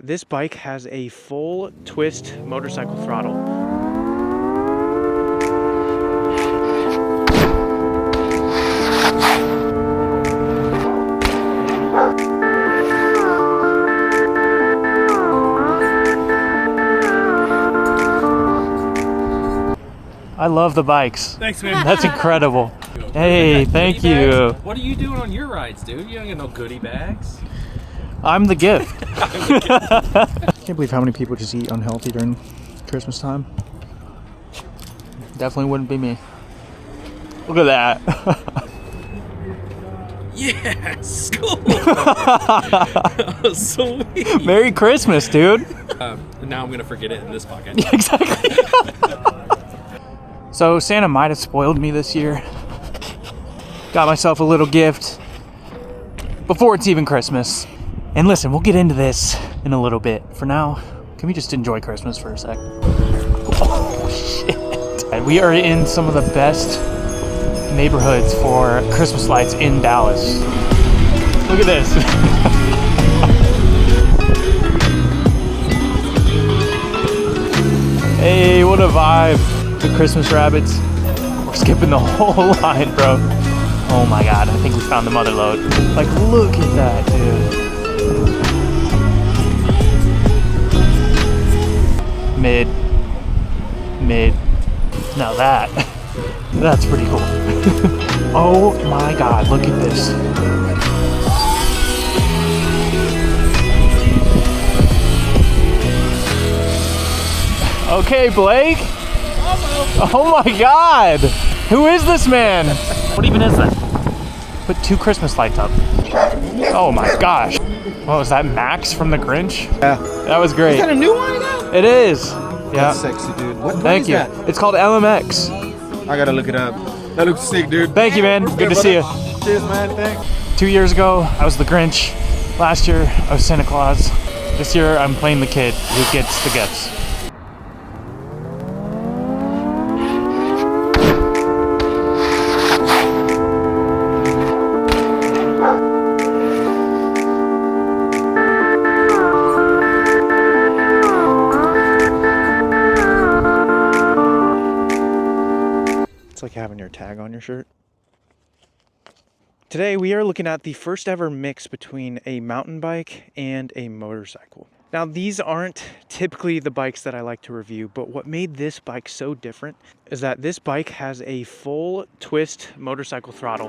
This bike has a full twist motorcycle throttle. I love the bikes. Thanks, man. That's incredible. Hey, thank you. What are you doing on your rides, dude? You don't get no goodie bags. I'm the gift. Can't believe how many people just eat unhealthy during Christmas time. Definitely wouldn't be me. Look at that. Yes, cool. Sweet. Merry Christmas, dude. Now I'm gonna forget it in this pocket. Yeah, exactly. So Santa might have spoiled me this year. Got myself a little gift before it's even Christmas. And listen, we'll get into this in a little bit. For now, can we just enjoy Christmas for a sec? Oh, shit. We are in some of the best neighborhoods for Christmas lights in Dallas. Look at this. Hey, what a vibe. The Christmas rabbits. We're skipping the whole line, bro. Oh my god, I think we found the mother lode. Like, look at that, dude. Mid. Now that's pretty cool. Oh my god, look at this. Okay, Blake. Oh my god. Who is this man? What even is that? Put 2 Christmas lights up. Oh my gosh. What was that, Max from the Grinch? Yeah. That was great. Is that a new one now? It is. Yeah. That's sexy, dude. What Thank is you. that? It's called MMX. I gotta look it up. That looks sick, dude. Thank you, man. Good to see you. Cheers, man. Thanks. 2 years ago, I was the Grinch. Last year, I was Santa Claus. This year, I'm playing the kid who gets the gifts. It's like having your tag on your shirt. Today we are looking at the first ever mix between a mountain bike and a motorcycle. Now these aren't typically the bikes that I like to review, but what made this bike so different is that this bike has a full twist motorcycle throttle.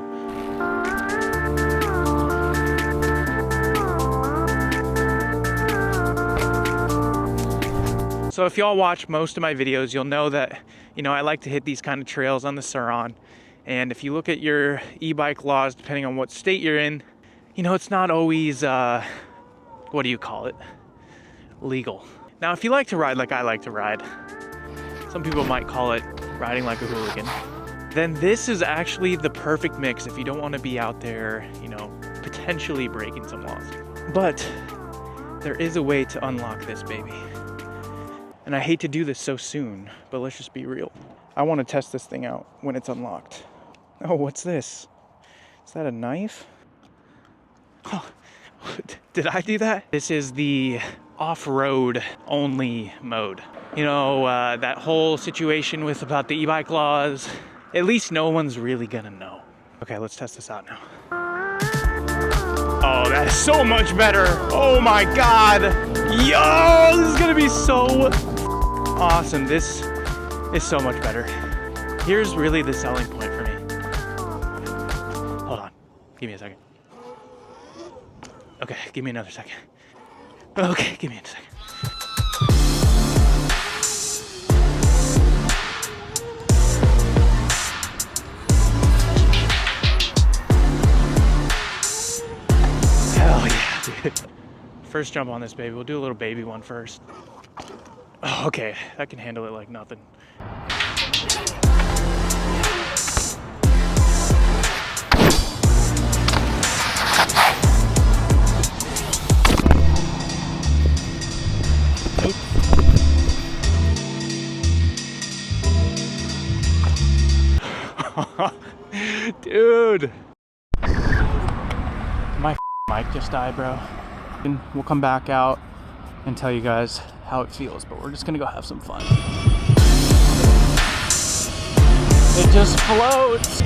So if y'all watch most of my videos, you'll know that, you know, I like to hit these kind of trails on the Sur Ron. And if you look at your e-bike laws, depending on what state you're in, you know, it's not always, what do you call it? Legal. Now, if you like to ride like I like to ride, some people might call it riding like a hooligan, then this is actually the perfect mix if you don't want to be out there, you know, potentially breaking some laws. But there is a way to unlock this baby. And I hate to do this so soon, but let's just be real. I want to test this thing out when it's unlocked. Oh, what's this? Is that a knife? Oh, did I do that? This is the off-road only mode. You know, that whole situation with about the e-bike laws, at least no one's really gonna know. Okay, let's test this out now. Oh, that is so much better. Oh my God. Yo, this is gonna be so awesome. This is so much better. Here's really the selling point for me. Hold on, give me a second. Okay, give me another second. Okay, give me a second. Hell yeah, dude. First jump on this baby. We'll do a little baby one first. Oh, okay, I can handle it like nothing. Dude, my mic just died, bro. And we'll come back out and tell you guys how it feels, but we're just gonna go have some fun. It just floats.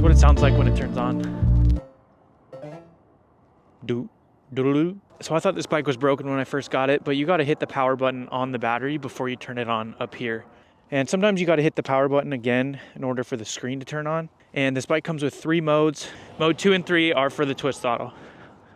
What it sounds like when it turns on. So I thought this bike was broken when I first got it, but you got to hit the power button on the battery before you turn it on up here. And sometimes you got to hit the power button again in order for the screen to turn on. And this bike comes with 3 modes. Mode 2 and 3 are for the twist throttle.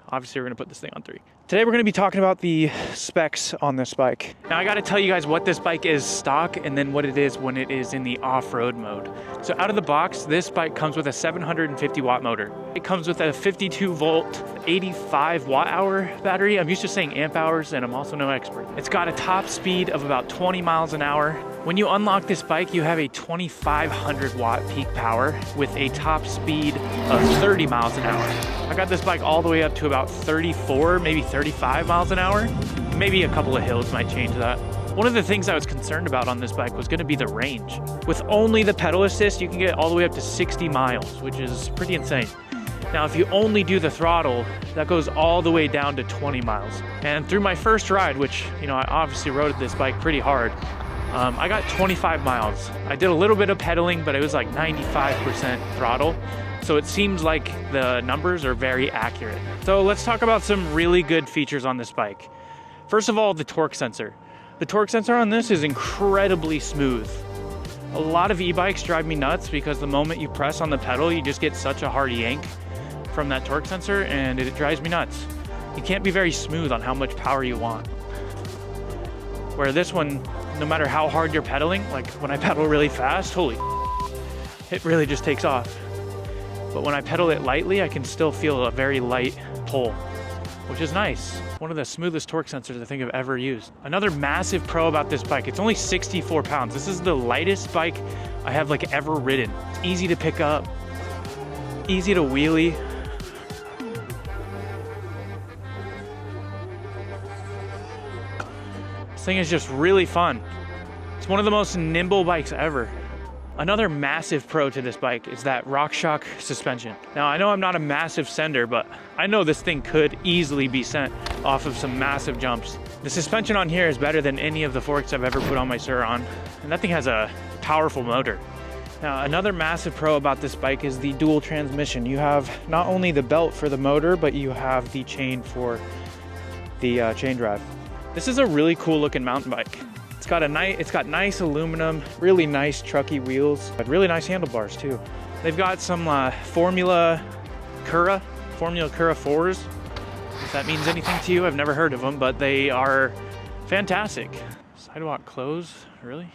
Obviously, we're gonna put this thing on 3. Today, we're gonna be talking about the specs on this bike. Now, I gotta tell you guys what this bike is stock and then what it is when it is in the off-road mode. So out of the box, this bike comes with a 750 watt motor. It comes with a 52 volt, 85 watt hour battery. I'm used to saying amp hours and I'm also no expert. It's got a top speed of about 20 miles an hour. When you unlock this bike, you have a 2,500 watt peak power with a top speed of 30 miles an hour. I got this bike all the way up to about 34, maybe 35 miles an hour. Maybe a couple of hills might change that. One of the things I was concerned about on this bike was gonna be the range. With only the pedal assist, you can get all the way up to 60 miles, which is pretty insane. Now, if you only do the throttle, that goes all the way down to 20 miles. And through my first ride, which, you know, I obviously rode this bike pretty hard, I got 25 miles. I did a little bit of pedaling, but it was like 95% throttle. So it seems like the numbers are very accurate. So let's talk about some really good features on this bike. First of all, the torque sensor. The torque sensor on this is incredibly smooth. A lot of e-bikes drive me nuts because the moment you press on the pedal, you just get such a hard yank from that torque sensor and it drives me nuts. You can't be very smooth on how much power you want. Where this one, no matter how hard you're pedaling, like when I pedal really fast, holy, it really just takes off. But when I pedal it lightly, I can still feel a very light pull, which is nice. One of the smoothest torque sensors I think I've ever used. Another massive pro about this bike, it's only 64 pounds. This is the lightest bike I have like ever ridden. It's easy to pick up, easy to wheelie. This thing is just really fun. It's one of the most nimble bikes ever. Another massive pro to this bike is that RockShox suspension. Now, I know I'm not a massive sender, but I know this thing could easily be sent off of some massive jumps. The suspension on here is better than any of the forks I've ever put on my Sur Ron, and that thing has a powerful motor. Now, another massive pro about this bike is the dual transmission. You have not only the belt for the motor, but you have the chain for the chain drive. This is a really cool looking mountain bike. It's got nice aluminum, really nice trucky wheels, but really nice handlebars too. They've got some Formula Cura 4s. If that means anything to you, I've never heard of them, but they are fantastic. Sidewalk closed, really?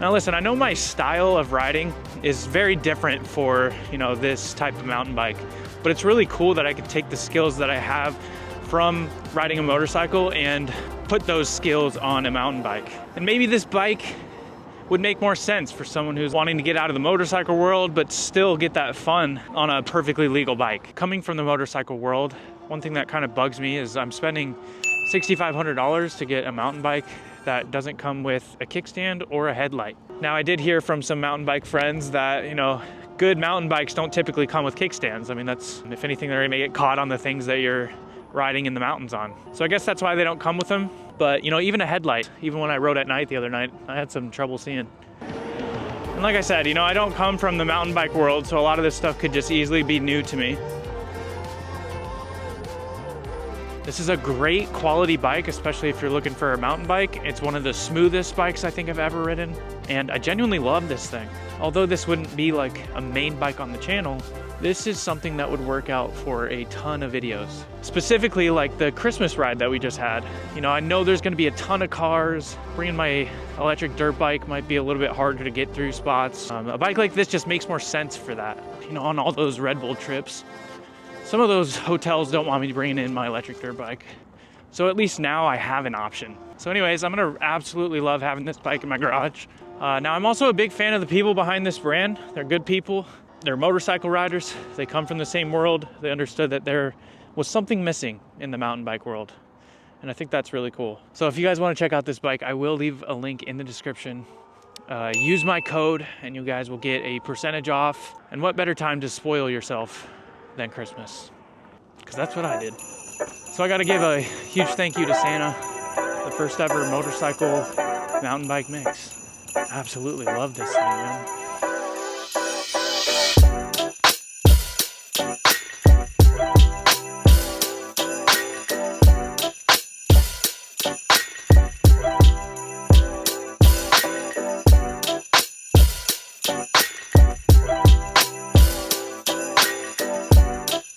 Now listen, I know my style of riding is very different for, you know, this type of mountain bike, but it's really cool that I could take the skills that I have from riding a motorcycle and put those skills on a mountain bike. And maybe this bike would make more sense for someone who's wanting to get out of the motorcycle world but still get that fun on a perfectly legal bike. Coming from the motorcycle world, one thing that kind of bugs me is I'm spending $6,500 to get a mountain bike that doesn't come with a kickstand or a headlight. Now, I did hear from some mountain bike friends that, you know, good mountain bikes don't typically come with kickstands. I mean, that's, if anything, they're gonna get caught on the things that you're riding in the mountains on. So I guess that's why they don't come with them. But, you know, even a headlight, even when I rode at night the other night, I had some trouble seeing. And like I said, you know, I don't come from the mountain bike world, so a lot of this stuff could just easily be new to me. This is a great quality bike, especially if you're looking for a mountain bike. It's one of the smoothest bikes I think I've ever ridden, and I genuinely love this thing. Although this wouldn't be like a main bike on the channel, this is something that would work out for a ton of videos. Specifically like the Christmas ride that we just had. You know, I know there's gonna be a ton of cars. Bringing my electric dirt bike might be a little bit harder to get through spots. A bike like this just makes more sense for that. You know, on all those Red Bull trips. Some of those hotels don't want me bringing in my electric dirt bike. So at least now I have an option. So anyways, I'm gonna absolutely love having this bike in my garage. Now I'm also a big fan of the people behind this brand. They're good people. They're motorcycle riders. They come from the same world. They understood that there was something missing in the mountain bike world. And I think that's really cool. So if you guys wanna check out this bike, I will leave a link in the description. Use my code and you guys will get a percentage off. And what better time to spoil yourself than Christmas? Because that's what I did. So I gotta give a huge thank you to Santa, the first ever motorcycle mountain bike mix. Absolutely love this thing, man.